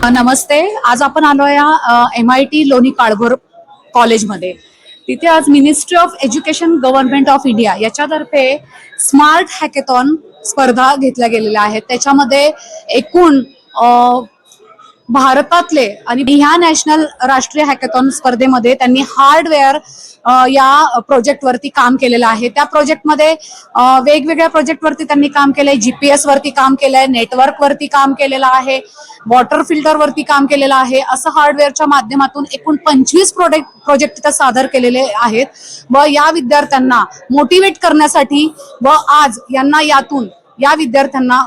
नमस्ते. आज आपण आलो या MIT लोणी काळभोर कॉलेजमध्ये. तिथे आज ministry of education government of India याच्यातर्फे स्मार्ट हॅकेथॉन स्पर्धा घेतल्या गेलेल्या आहेत. त्याच्यामध्ये एकूण भारतातले आणि ह्या नॅशनल राष्ट्रीय हॅकेथॉन स्पर्धेमध्ये त्यांनी हार्डवेअर या प्रोजेक्ट वरती काम केलेलं आहे. त्या प्रोजेक्टमध्ये वेगवेगळ्या प्रोजेक्ट वरती त्यांनी काम केलंय. GPS वरती काम केलंय, नेटवर्क वरती काम केलेलं आहे, वॉटर फिल्टर वरती काम केलेलं आहे. असं हार्डवेअरच्या माध्यमातून एकूण 25 प्रोजेक्ट तिथे सादर केलेले आहेत. व या विद्यार्थ्यांना मोटिवेट करण्यासाठी व आज यांना या विद्यार्थ्यांना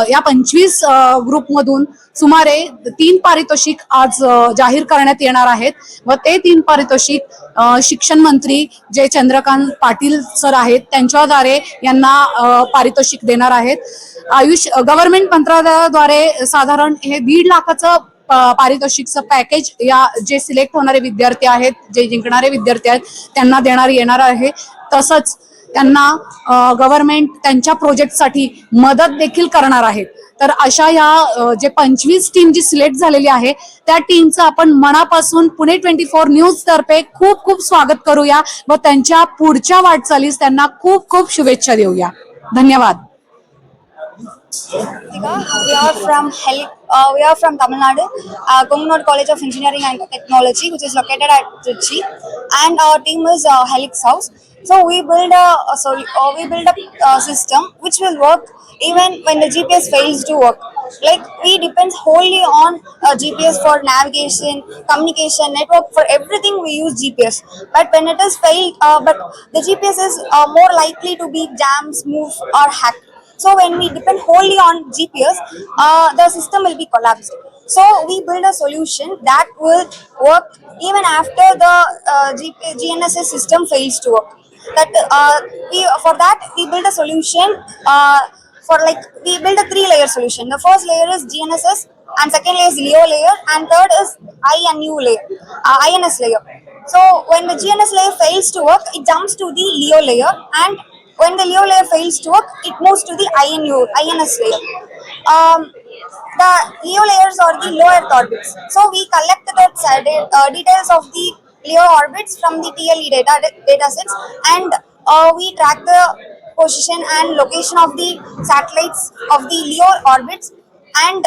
या 25 ग्रुपमधून सुमारे 3 पारितोषिक आज जाहीर करण्यात येणार आहेत. व ते 3 पारितोषिक शिक्षण मंत्री जे चंद्रकांत पाटील सर आहेत त्यांच्याद्वारे यांना पारितोषिक देणार आहेत. गव्हर्नमेंट मंत्रालयाद्वारे साधारण हे 1.5 लाखाचं पारितोषिकचं पॅकेज या जे सिलेक्ट होणारे विद्यार्थी आहेत, जे जिंकणारे विद्यार्थी आहेत त्यांना येणार आहे. तसंच त्यांना गव्हर्नमेंट त्यांच्या प्रोजेक्टसाठी मदत देखील करणार आहेत. तर अशा या जे 25 टीम जी सिलेक्ट झालेली आहे त्या टीमचं आपण मनापासून पुणे 24 न्यूज तर्फे खूप खूप स्वागत करूया व त्यांच्या पुढच्या वाटचालीस त्यांना खूप खूप शुभेच्छा देऊया. धन्यवाद. We are from Tamil Nadu, Kongnod College of Engineering and Technology, which is located at Trichy, and our team is Helix House. So we build a system which will work even when the GPS fails to work. Like we depend wholly on GPS for navigation, communication, network, for everything we use GPS. But when it is failed, but the GPS is more likely to be jammed, moved, or hacked. So when we depend wholly on GPS, the system will be collapsed. So we build a solution that will work even after the GNSS system fails to work. For that we build a solution we build a 3-layer solution. The first layer is GNSS, and second layer is LEO layer, and third is INS layer. So when the GNSS layer fails to work, it jumps to the LEO layer, and when the LEO layer fails to work, it moves to the INS layer. The LEO layers are the low Earth orbits. So we collect the details of the LEO orbits from the TLE datasets, and we track the position and location of the satellites of the LEO orbits. And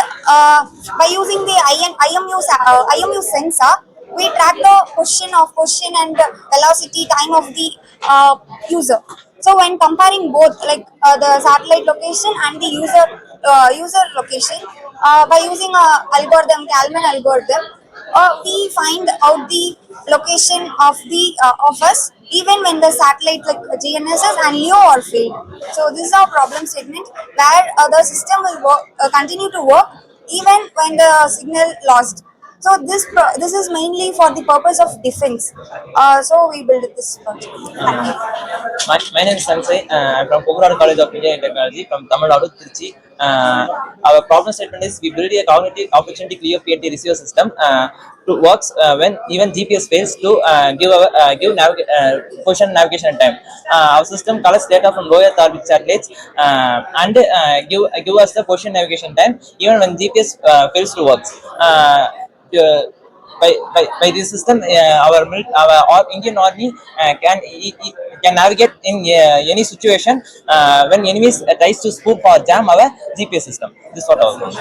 by using the IMU sensor, we track the position and the velocity, time of the user. So when comparing both, like the satellite location and the user location, by using Kalman algorithm, we find out the location of us even when the satellite like GNSS and LEO are failed. So this is our problem statement where the system will continue to work even when the signal lost. So this is mainly for the purpose of defense. So we built this project. My name is Sansai. I'm from Kongnod College of Engineering and Technology from Tamil Nadu, Trichy. Our problem statement is we build a cognitive opportunity clear PNT receiver system to works when even GPS fails to give position, navigation, and time. Our system collects data from low Earth orbit satellites and give us the position, navigation, time even when GPS fails to work. By this system, our Indian Army can navigate in any situation when enemies tries to spoof or jam our GPS system. This is what I was.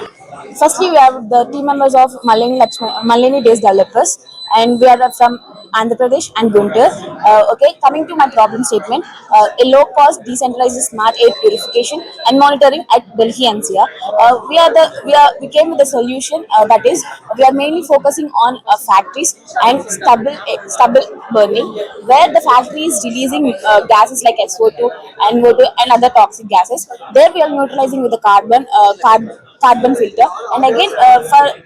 Firstly, we have the team members of Malini Days Developers, and we are from Andhra Pradesh and Guntur. Coming to my problem statement, a low-cost, decentralized smart air purification and monitoring at Delhi NCR. We came with a solution that is we are mainly focusing on factories and stubble burning, where the factory is releasing gases like SO2 and NO2 and other toxic gases. There we are neutralizing with the carbon filter, and again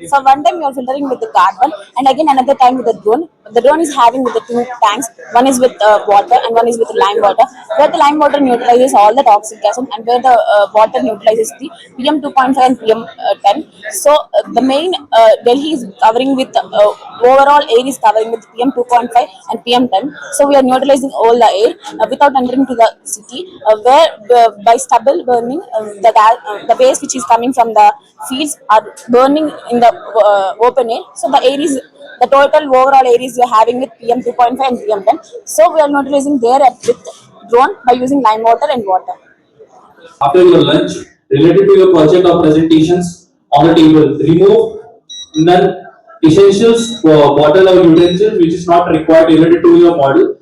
for one time you are filtering with the carbon, and again another time with the drone. The drone is having with the 2 tanks. One is with water and one is with lime water, where the lime water neutralizes all the toxic gases, and where the water neutralizes the PM 2.5 and PM 10. So the main Delhi is covering with overall air is covering with PM 2.5 and PM 10. So we are neutralizing all the air without entering to the city, where by stubble burning, the waste which is coming from the fields are burning in the open air. So the air is the total overall area is we are having with PM 2.5 and PM 10. So we are utilizing their with drone by using lime water and water. After your lunch, related to your project or presentations on the table, remove non-essentials for bottle or utensils which is not required related to your model.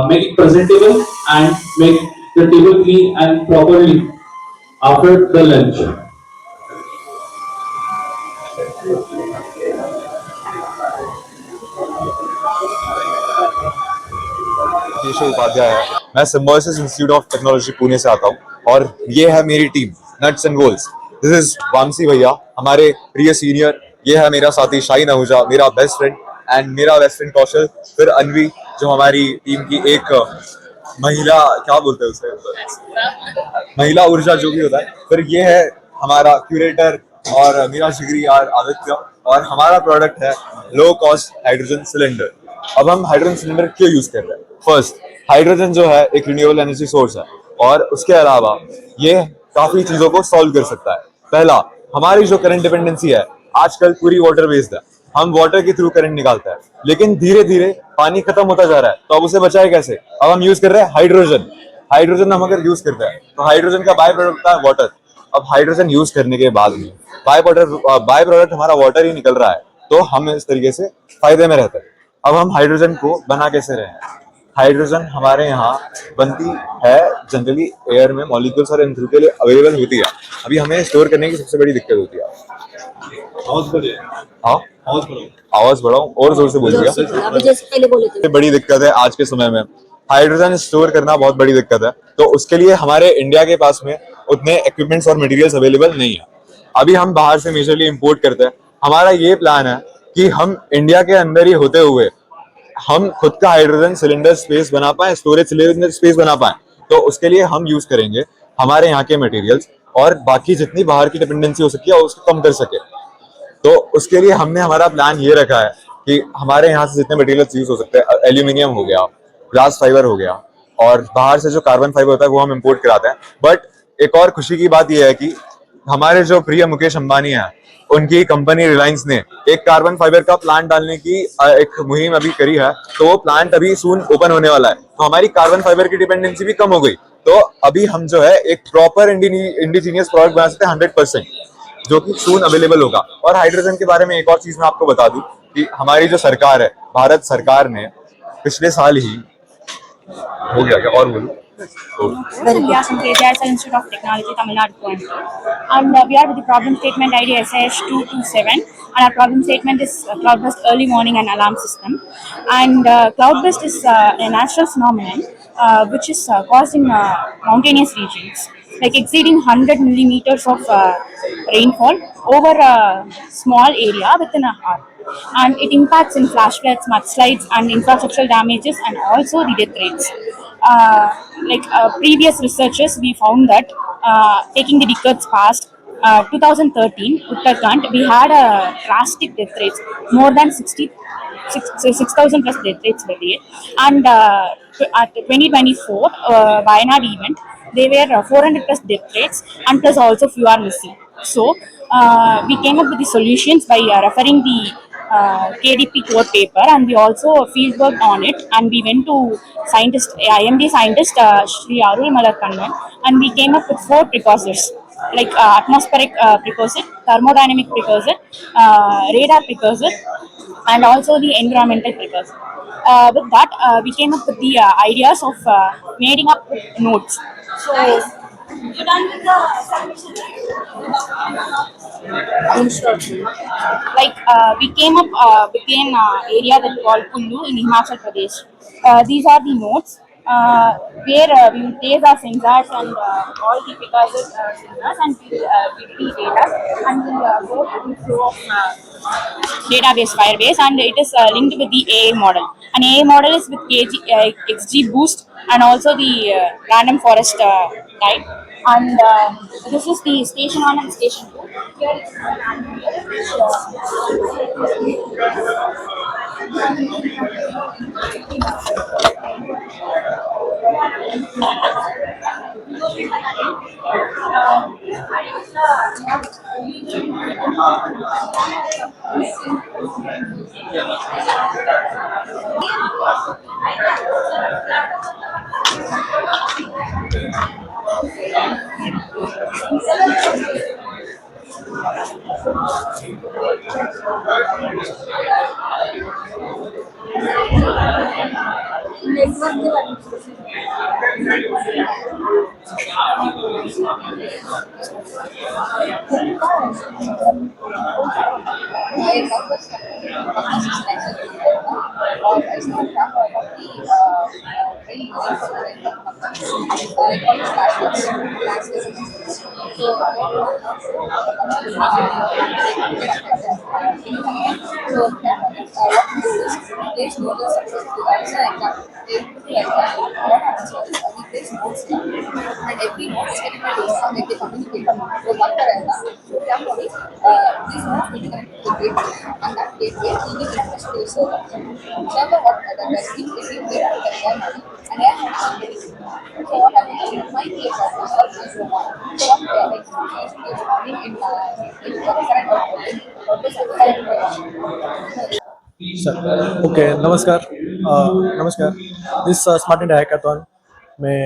Make it presentable and make the table clean and properly after the lunch. Keshav Upadhyay है। मैं Symbiosis institute of technology Pune से आता हूँ और ये है मेरी team nuts and goals. This is Vamsi भैया, हमारे प्रिय सीनियर। ये है मेरा साथी शाहीन आहूजा, मेरा बेस्ट फ्रेंड, एंड मेरा बेस्ट फ्रेंड कौशल। फिर अनवी जो हमारी टीम की एक महिला, क्या बोलते हैं उसे, महिला ऊर्जा जो भी होता है। फिर ये है हमारा क्यूरेटर और मेरा जिगरी यार आदित्य, और हमारा प्रोडक्ट है लो कॉस्ट हाइड्रोजन सिलेंडर। अब हम हाइड्रोजन सिलेंडर क्यों यूज कर रहे हैं? फर्स्ट, हाइड्रोजन जो है एक रिन्यूएबल एनर्जी सोर्स है और उसके अलावा ये काफी चीजों को सॉल्व कर सकता है। पहला, हमारी जो करंट डिपेंडेंसी है आजकल पूरी वाटर बेस्ड है। हम वाटर के थ्रू करंट निकालते हैं, लेकिन धीरे धीरे पानी खत्म होता जा रहा है, तो अब उसे बचाए कैसे? अब हम यूज कर रहे हैं हाइड्रोजन। हाइड्रोजन हम अगर यूज करते हैं तो हाइड्रोजन का बाय प्रोडक्ट होता है वाटर। अब हाइड्रोजन यूज करने के बाद में बाय प्रोडक्ट हमारा वाटर ही निकल रहा है, तो हम इस तरीके से फायदे में रहते हैं। अब हम हाइड्रोजन को बना कैसे रहे हैं? हाइड्रोजन हमारे यहाँ बनती है जनरली एयर में, मॉलिक्यूल्स और इनके लिए अवेलेबल होती है। अभी हमें स्टोर करने की सबसे बड़ी दिक्कत होती है। आवाज बढ़ाओ और जोर से बोलिए। सबसे बड़ी दिक्कत है आज के समय में हाइड्रोजन स्टोर करना, बहुत बड़ी दिक्कत है। तो उसके लिए हमारे इंडिया के पास में उतने इक्विपमेंट्स और मटेरियल्स अवेलेबल नहीं है। अभी हम बाहर से मेजरली इंपोर्ट करते हैं। हमारा ये प्लान है कि हम इंडिया के अंदर ही होते हुए हम खुद का हाइड्रोजन सिलेंडर स्पेस बना पाए, स्टोरेज सिलेंडर स्पेस बना पाए। तो उसके लिए हम यूज करेंगे हमारे यहाँ के मटेरियल्स, और बाकी जितनी बाहर की डिपेंडेंसी हो सकती है उसको कम कर सके। तो उसके लिए हमने हमारा प्लान ये रखा है कि हमारे यहाँ से जितने मटेरियल्स यूज हो सकते हैं, एल्यूमिनियम हो गया, ग्लास फाइबर हो गया, और बाहर से जो कार्बन फाइबर होता है वो हम इम्पोर्ट कराते हैं। बट एक और खुशी की बात यह है कि हमारे जो प्रिय मुकेश अंबानी है, उनकी कंपनी रिलायंस ने एक कार्बन फाइबर का प्लांट डालने की एक मुहिम अभी करी है। तो वो प्लांट अभी सून ओपन होने वाला है, तो हमारी कार्बन फाइबर की डिपेंडेंसी भी कम हो गई। तो अभी हम जो है एक प्रॉपर इंडिजीनियस प्रोडक्ट बना सकते हैं 100%, जो कि सून अवेलेबल होगा। और हाइड्रोजन के बारे में एक और चीज मैं आपको बता दूं कि हमारी जो सरकार है, भारत सरकार ने पिछले साल ही हो गया क्या और बोलूं Vidya Sanketia, Institute of Technology, Tamil Nadu, Coimbatore. And we are with the problem statement ID SIH227, and our problem statement is cloud-based early morning and alarm system. And cloud-based is a natural phenomenon which is caused in mountainous regions, like exceeding 100 millimeters of rainfall over a small area within a hour. And it impacts in flash floods, mudslides, and infrastructural damages, and also the death rates. Previous researchers, we found that taking the decades past, 2013, Uttarakhand, we had a drastic death rates, more than 6,000 plus death rates per day. And at 2024 Wayanad event, there were 400 plus death rates, and plus also few are missing. So we came up with the solutions by referring the KDP core paper, and we also field worked on it, and we went to IMD scientist Shri Arul Malakannan, and we came up with 4 precursors, like atmospheric precursor, thermodynamic precursor, radar precursor, and also the environmental precursor. With that, we came up with the ideas of making up nodes. So, you done with the submission? We came up with an area that we called Kullu in Himachal Pradesh. These are the nodes where we will place our sensors and all the precursor sensors, and we will the data, and we will go to the flow of database Firebase, and it is linked with the AA model. An AA model is with XG Boost, and also the random forest type. And this is the station 1 and station 2. Here it's sir okay नमस्कार नमस्कार this smart India hackathon में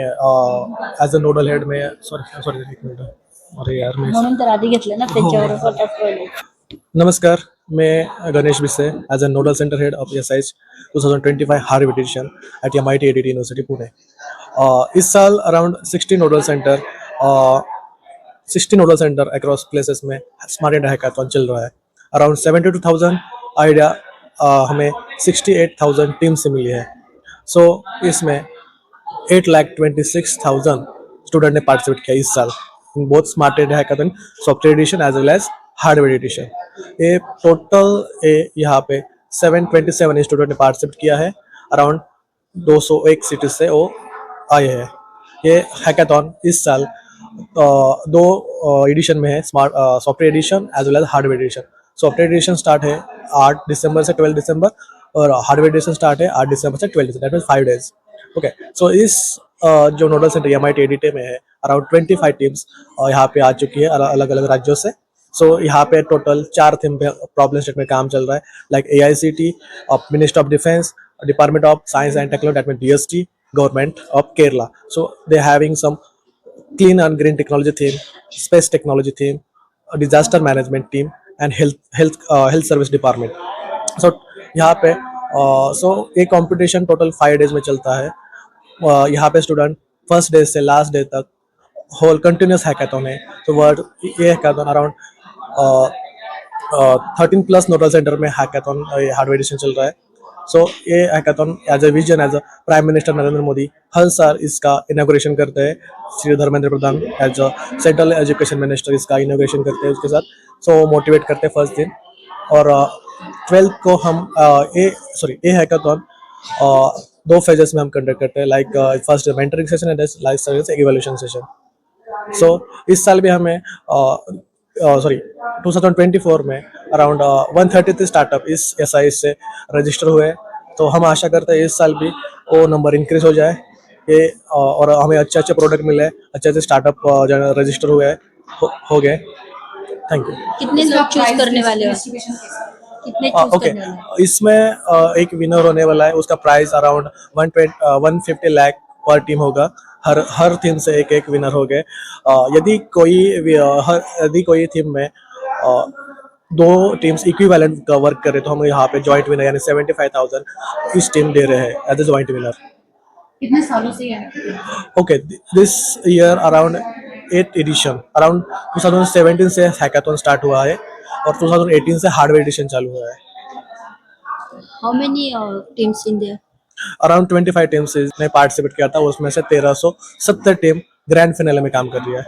as a nodal head में sorry sorry एक minute अरे यार मैं म्हणून तर आधी घेतलं ना त्याच्यावर स्वतःच पहिले. नमस्कार मैं Ganesh Bise as a nodal center head of SIH 2025 हार्व edition at MIT ADT university Pune. इस साल around 60 nodal center across places में स्मार्ट इंडिया हैकाथॉन चल रहा है. अराउंड 72,000 आइडिया हमें 68,000 टीम से मिली है. सो इसमें 8,26,000 स्टूडेंट ने पार्टिसिपेट किया इस साल in both Smart India hackathon software edition as well as hardware edition. ये टोटल यहाँ पे 727 स्टूडेंट ने पार्टिसिपेट किया है. अराउंड 201 सिटीज से वो आए हैं. ये हैकाथॉन इस साल दो एडिशन में है, smart software edition as well as hardware edition. Software edition start है 8 दिसंबर से 12 दिसंबर और हार्डवेयर एडिशन स्टार्ट है 8 दिसंबर से 12 दिसंबर, दैट मीन्स 5 डेज. ओके, सो इस जो नोडल सेंटर MIT ADT में है अराउंड 25 टीम्स यहाँ पे आ चुकी है अलग अलग राज्यों से. सो यहाँ पे टोटल 4 थीम पे प्रॉब्लम स्टेट में काम चल रहा है, like AICT, ministry of defence, department of science and technology, that mean DST, government of Kerala. So they having some clean and green technology theme, space technology theme, disaster management team and health service department. So यहाँ पे ये competition total 5 days में चलता है. यहाँ पे student first day से last day तक होल कंटिन्यूस हैकाथॉन है. तो वर्ड ये हैकाथॉन अराउंड 13+ नोडल सेंटर में हैकाथॉन हार्डवेयर एडिशन चल रहा है. सो ये hackathon as a vision as a prime minister Narendra Modi हर साल इसका इनॉग्रेशन करते हैं. Shri Dharmendra Pradhan as a central education minister इसका इनॉग्रेशन करते हैं उसके साथ. सो मोटिवेट करते हैं फर्स्ट दिन. और 12 को हम ये हैकाथॉन 2 फेजेस में हम कंडक्ट करते हैं, like first mentoring session and life service evaluation session. So इस साल भी हमें 2024 में अराउंड 133 स्टार्टअप इस SIH से रजिस्टर हुए. तो हम आशा करते हैं इस साल भी वो नंबर इंक्रीज हो जाए ये और हमें अच्छे प्रोडक्ट मिले, अच्छे स्टार्टअप रजिस्टर हुए हो गए. Thank you. कितने लोग चूज करने वाले हो? कितने चूज ओके, करने वाले? इसमें एक विनर होने वाला है. उसका प्राइस अराउंड 150 लाख पर टीम होगा. हर थीम से एक विनर हो गए. यदि कोई थीम में 2 टीम्स इक्विवेलेंट का वर्क करे तो हम यहाँ पे जॉइंट विनर यानी 75,000 इस टीम दे रहे हैं एज ए जॉइंट विनर. कितने सालों से है? Okay, this year around 8 edition. Around 2017 से हैकाथॉन स्टार्ट हुआ है और 2018 से हार्डवेयर एडिशन चालू हुआ है. How many teams in their? Around 25 teams ने पार्टिसिपेट किया था, उसमें से 1370 टीम ग्रैंड फाइनल में काम कर रही है.